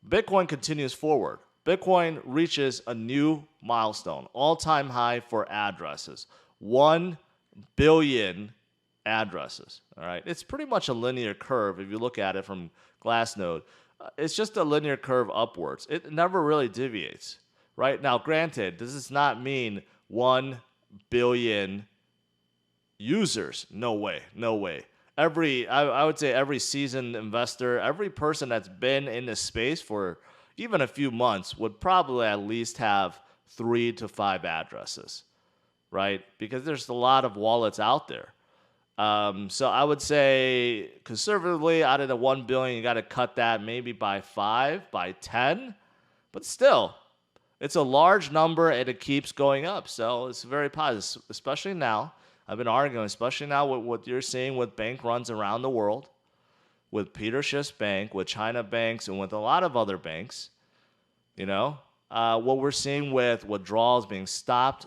Bitcoin continues forward. Bitcoin reaches a new milestone, all-time high for addresses, 1 billion addresses. All right, it's pretty much a linear curve if you look at it from Glassnode. It's just a linear curve upwards. It never really deviates. Right now, granted, this does not mean 1 billion users. No way, no way. I would say every seasoned investor, every person that's been in this space for even a few months would probably at least have 3 to 5 addresses, right? Because there's a lot of wallets out there. So I would say conservatively, out of the 1 billion, you got to cut that maybe by 5, by 10, but still, it's a large number and it keeps going up. So it's very positive, especially now. I've been arguing, especially now with what you're seeing with bank runs around the world, with Peter Schiff's bank, with China banks, and with a lot of other banks. What we're seeing with withdrawals being stopped,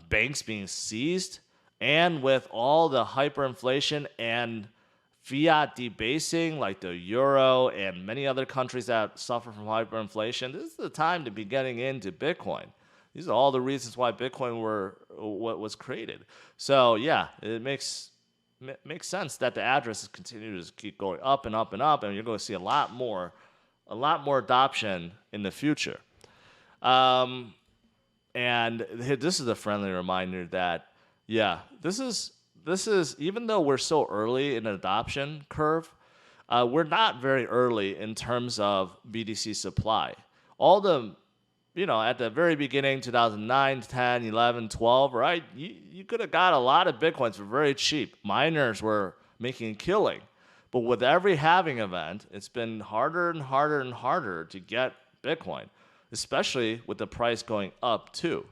banks being seized, and with all the hyperinflation and fiat debasing like the euro and many other countries that suffer from hyperinflation, this is the time to be getting into Bitcoin. These are all the reasons why Bitcoin was created. So yeah, it makes sense that the addresses continue to keep going up and up and up, and you're going to see a lot more adoption in the future. And this is a friendly reminder that this is even though we're so early in an adoption curve, we're not very early in terms of BTC supply. All the at the very beginning, 2009, 10, 11, 12, right? You could have got a lot of Bitcoins for very cheap. Miners were making a killing. But with every halving event, it's been harder and harder and harder to get Bitcoin, especially with the price going up too,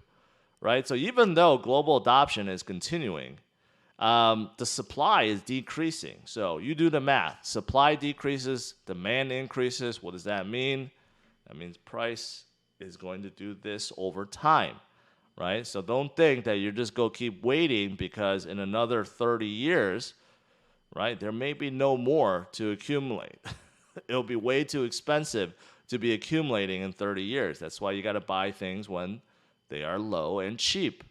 right? So even though global adoption is continuing, the supply is decreasing. So you do the math. Supply decreases, demand increases. What does that mean? That means price is going to do this over time, right? So don't think that you're just going to keep waiting because in another 30 years, right, there may be no more to accumulate. It'll be way too expensive to be accumulating in 30 years. That's why you got to buy things when they are low and cheap.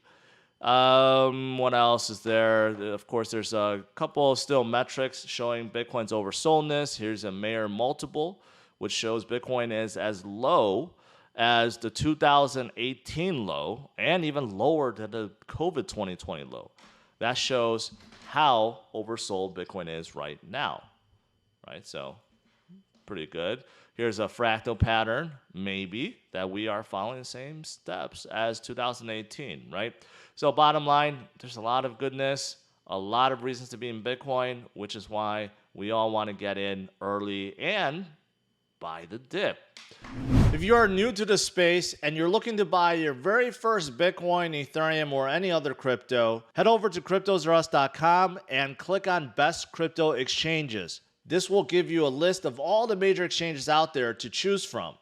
What else is there? Of course, there's a couple of still metrics showing Bitcoin's oversoldness. Here's a Mayer multiple, which shows Bitcoin is as low as the 2018 low and even lower than the COVID 2020 low. That shows how oversold Bitcoin is right now, right? So pretty good. Here's a fractal pattern, maybe, that we are following the same steps as 2018, right? So bottom line, there's a lot of goodness, a lot of reasons to be in Bitcoin, which is why we all want to get in early and buy the dip. If you are new to the space and you're looking to buy your very first Bitcoin, Ethereum, or any other crypto, head over to CryptosRus.com and click on Best Crypto Exchanges. This will give you a list of all the major exchanges out there to choose from.